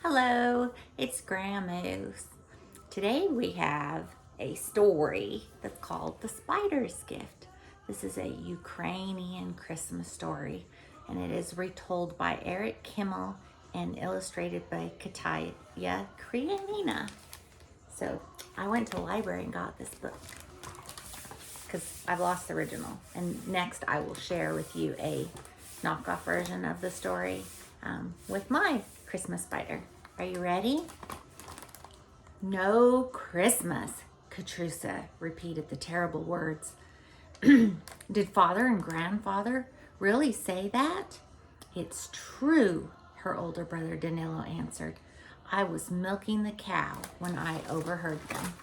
Hello, it's Grandma's. Today we have a story that's called The Spider's Gift. This is a Ukrainian Christmas story, and it is retold by Eric Kimmel and illustrated by Kataya Krianina. So I went to the library and got this book because I've lost the original. And next I will share with you a knockoff version of the story with my Christmas spider. Are you ready? No Christmas, Katrusa repeated the terrible words. Did father and grandfather really say that? It's true, her older brother Danilo answered. I was milking the cow when I overheard them.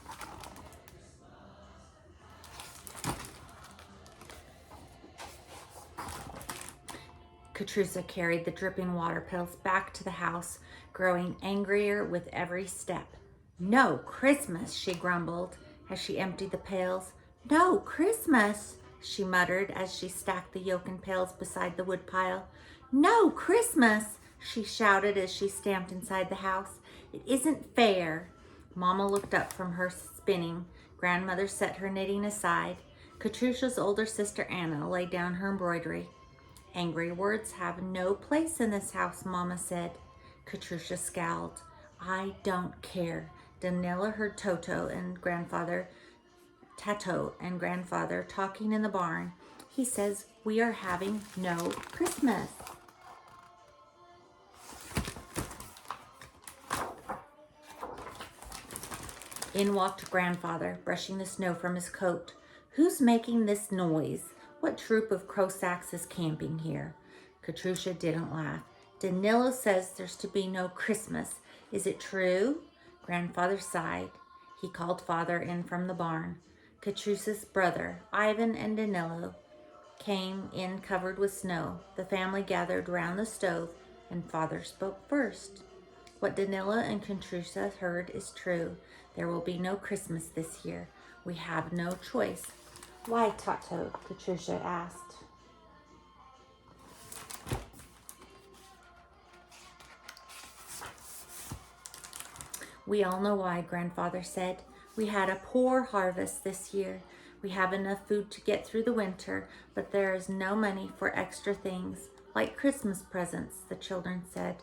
Katrusa carried the dripping water pails back to the house, growing angrier with every step. No Christmas, she grumbled as she emptied the pails. No Christmas, she muttered as she stacked the yoken pails beside the woodpile. No Christmas, she shouted as she stamped inside the house. It isn't fair. Mama looked up from her spinning. Grandmother set her knitting aside. Katrusha's older sister Anna laid down her embroidery. Angry words have no place in this house, Mama said. Katrusha scowled. I don't care. Danila heard Tato and grandfather talking in the barn. He says we are having no Christmas. In walked grandfather, brushing the snow from his coat. Who's making this noise? What troop of Cossacks is camping here? Katrusha didn't laugh. Danilo says there's to be no Christmas. Is it true? Grandfather sighed. He called father in from the barn. Katrusha's brother, Ivan, and Danilo came in covered with snow. The family gathered round the stove, and father spoke first. What Danila and Katrusha heard is true. There will be no Christmas this year. We have no choice. Why, Tato? Katrusha asked. We all know why, grandfather said. We had a poor harvest this year. We have enough food to get through the winter, but there is no money for extra things, like Christmas presents, the children said.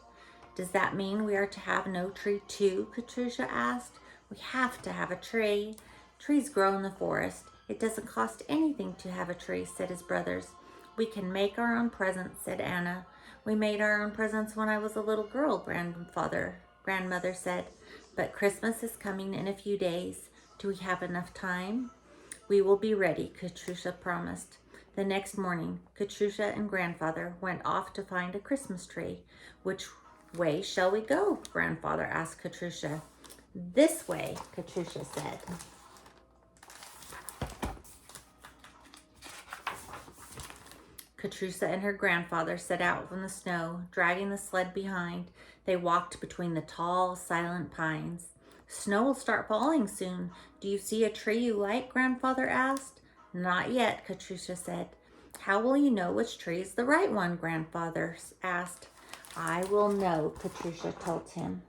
Does that mean we are to have no tree too? Katrusha asked. We have to have a tree. Trees grow in the forest. It doesn't cost anything to have a tree, said his brothers. We can make our own presents, said Anna. We made our own presents when I was a little girl, grandmother said. But Christmas is coming in a few days. Do we have enough time? We will be ready, Katrusha promised. The next morning, Katrusha and grandfather went off to find a Christmas tree. Which way shall we go? Grandfather asked Katrusha. This way, Katrusha said. Katrusha and her grandfather set out from the snow, dragging the sled behind. They walked between the tall, silent pines. Snow will start falling soon. Do you see a tree you like? Grandfather asked. Not yet, Katrusha said. How will you know which tree is the right one? Grandfather asked. I will know, Katrusha told him.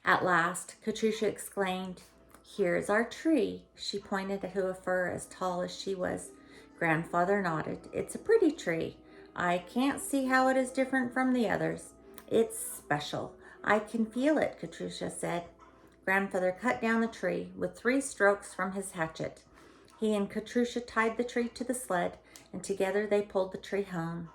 At last, Katrusha exclaimed, Here's our tree. She pointed to a fir as tall as she was. Grandfather nodded. It's a pretty tree. I can't see how it is different from the others. It's special. I can feel it, Katrusha said. Grandfather cut down the tree with 3 strokes from his hatchet. He and Katrusha tied the tree to the sled, and together they pulled the tree home.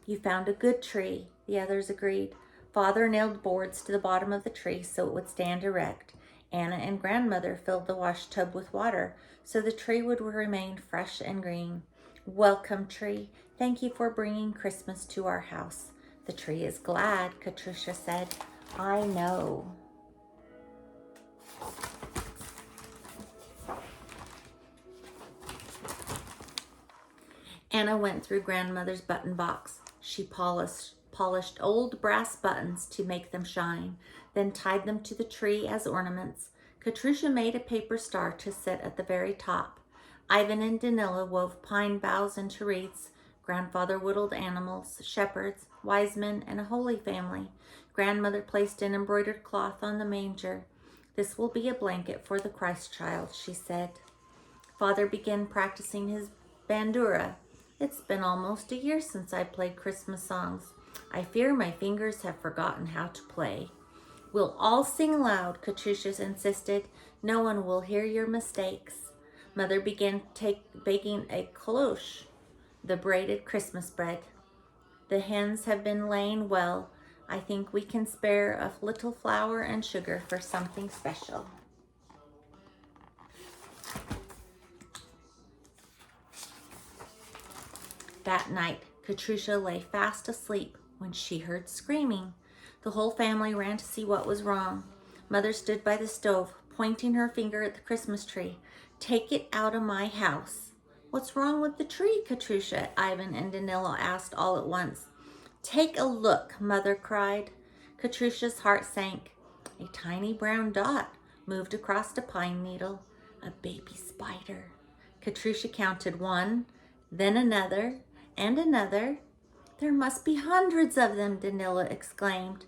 You found a good tree, the others agreed. Father nailed boards to the bottom of the tree so it would stand erect. Anna and grandmother filled the wash tub with water so the tree would remain fresh and green. Welcome, tree. Thank you for bringing Christmas to our house. The tree is glad, Katrusha said. I know. Anna went through grandmother's button box. She polished old brass buttons to make them shine, then tied them to the tree as ornaments. Katrusha made a paper star to sit at the very top. Ivan and Danila wove pine boughs into wreaths. Grandfather whittled animals, shepherds, wise men, and a holy family. Grandmother placed an embroidered cloth on the manger. This will be a blanket for the Christ child, she said. Father began practicing his bandura. It's been almost a year since I played Christmas songs. I fear my fingers have forgotten how to play. We'll all sing loud, Katrusha insisted. No one will hear your mistakes. Mother began baking a cloche, the braided Christmas bread. The hens have been laying well. I think we can spare a little flour and sugar for something special. That night, Katrusha lay fast asleep when she heard screaming. The whole family ran to see what was wrong. Mother stood by the stove, pointing her finger at the Christmas tree. Take it out of my house. What's wrong with the tree, Katrusha? Ivan and Danilo asked all at once. Take a look, Mother cried. Katrusha's heart sank. A tiny brown dot moved across a pine needle. A baby spider. Katrusha counted one, then another, and another. There must be hundreds of them, Danilo exclaimed.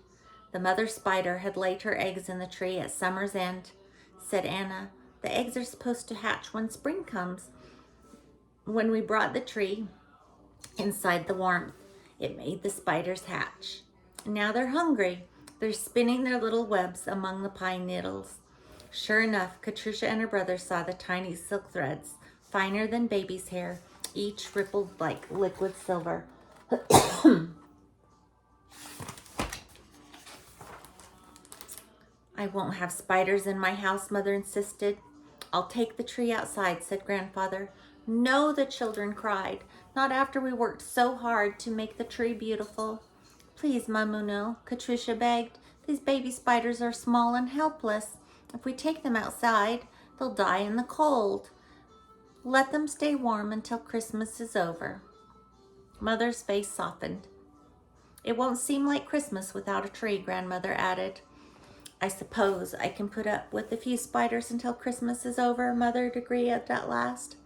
The mother spider had laid her eggs in the tree at summer's end, said Anna. The eggs are supposed to hatch when spring comes. When we brought the tree inside the warmth, it made the spiders hatch. Now they're hungry. They're spinning their little webs among the pine needles. Sure enough, Katrusha and her brother saw the tiny silk threads, finer than baby's hair, each rippled like liquid silver. I won't have spiders in my house, Mother insisted. I'll take the tree outside, said Grandfather. No, the children cried. Not after we worked so hard to make the tree beautiful. Please, Mamuno, Katrusha begged. These baby spiders are small and helpless. If we take them outside, they'll die in the cold. Let them stay warm until Christmas is over. Mother's face softened. It won't seem like Christmas without a tree, Grandmother added. I suppose I can put up with a few spiders until Christmas is over, Mother agreed at last.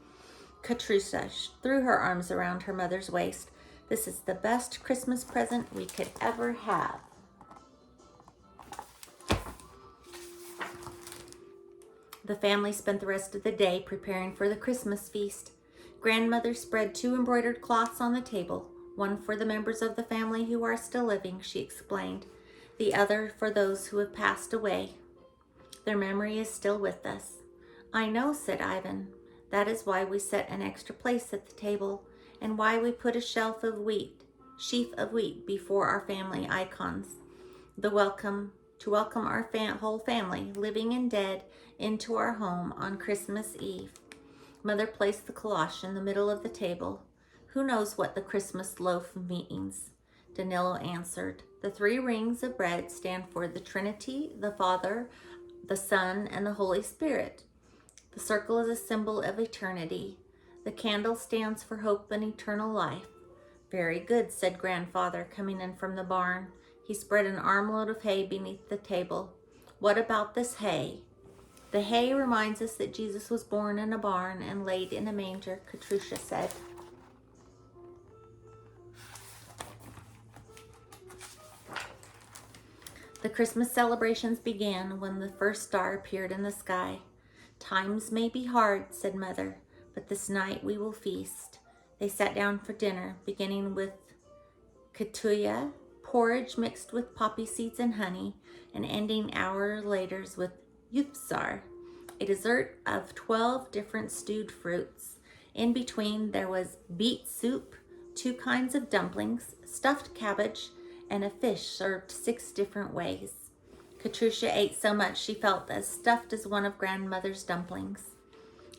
Katrusha threw her arms around her mother's waist. This is the best Christmas present we could ever have. The family spent the rest of the day preparing for the Christmas feast. Grandmother spread 2 embroidered cloths on the table, one for the members of the family who are still living, she explained, the other for those who have passed away. Their memory is still with us. I know, said Ivan. That is why we set an extra place at the table and why we put a sheaf of wheat before our family icons. To welcome our whole family, living and dead, into our home on Christmas Eve. Mother placed the cloche in the middle of the table. Who knows what the Christmas loaf means? Danilo answered. The 3 rings of bread stand for the Trinity, the Father, the Son, and the Holy Spirit. The circle is a symbol of eternity. The candle stands for hope and eternal life. Very good, said Grandfather, coming in from the barn. He spread an armload of hay beneath the table. What about this hay? The hay reminds us that Jesus was born in a barn and laid in a manger, Katrusha said. The Christmas celebrations began when the first star appeared in the sky. Times may be hard, said Mother, but this night we will feast. They sat down for dinner, beginning with katuya, porridge mixed with poppy seeds and honey, and ending hours later with yufsar, a dessert of 12 different stewed fruits. In between there was beet soup, 2 kinds of dumplings, stuffed cabbage, and a fish served 6 different ways. Katrusha ate so much she felt as stuffed as one of Grandmother's dumplings.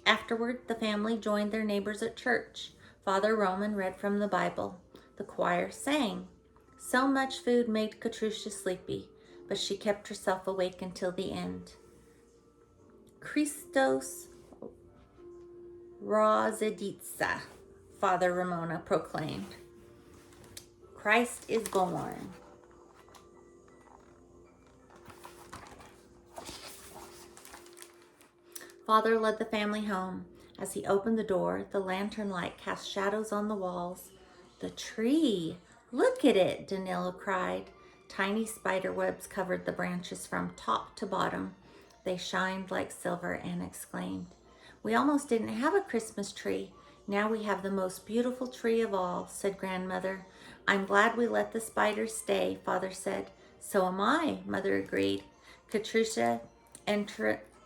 Afterward, the family joined their neighbors at church. Father Roman read from the Bible. The choir sang. So much food made Katrusha sleepy, but she kept herself awake until the end. Christos Roziditsa, Father Ramona proclaimed. Christ is born. Father led the family home. As he opened the door, the lantern light cast shadows on the walls. The tree! Look at it, Danilo cried. Tiny spider webs covered the branches from top to bottom. They shined like silver. Anne exclaimed. We almost didn't have a Christmas tree. Now we have the most beautiful tree of all, said Grandmother. I'm glad we let the spiders stay, Father said. So am I, Mother agreed. Katrusha,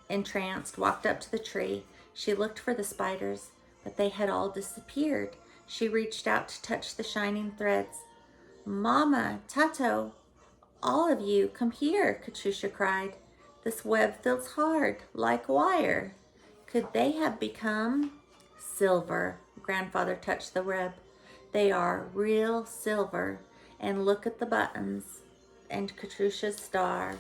entranced, walked up to the tree. She looked for the spiders, but they had all disappeared. She reached out to touch the shining threads. Mama, Tato, all of you, come here, Katrusha cried. This web feels hard, like wire. Could they have become silver? Grandfather touched the web. They are real silver. And look at the buttons and Katrusha's star.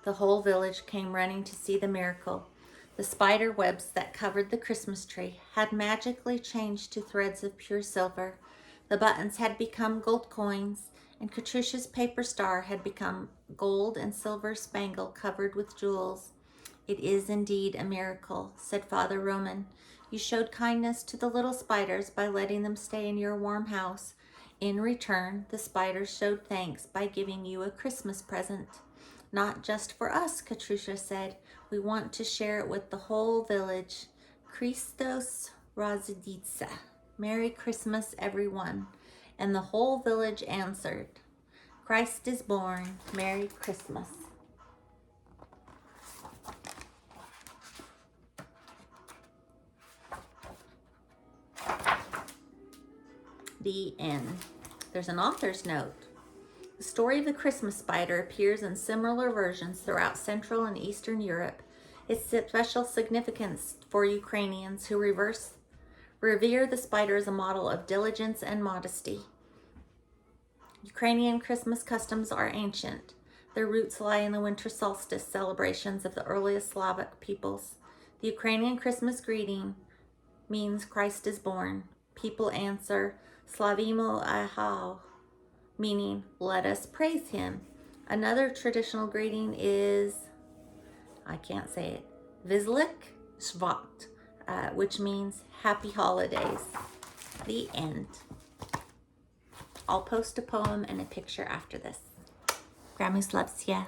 The whole village came running to see the miracle. The spider webs that covered the Christmas tree had magically changed to threads of pure silver. The buttons had become gold coins, and Katrusha's paper star had become gold and silver spangle covered with jewels. It is indeed a miracle, said Father Roman. You showed kindness to the little spiders by letting them stay in your warm house. In return, the spiders showed thanks by giving you a Christmas present. Not just for us, Katrusha said. We want to share it with the whole village. Christos Raziditsa. Merry Christmas, everyone. And the whole village answered, Christ is born. Merry Christmas. The end. There's an author's note. The story of the Christmas spider appears in similar versions throughout Central and Eastern Europe. Its special significance for Ukrainians who revere the spider as a model of diligence and modesty. Ukrainian Christmas customs are ancient. Their roots lie in the winter solstice celebrations of the earliest Slavic peoples. The Ukrainian Christmas greeting means Christ is born. People answer, Slavimo Ahau, meaning let us praise him. Another traditional greeting is, I can't say it, Vizlik Shvat, which means happy holidays. The end. I'll post a poem and a picture after this. Grammys loves ya.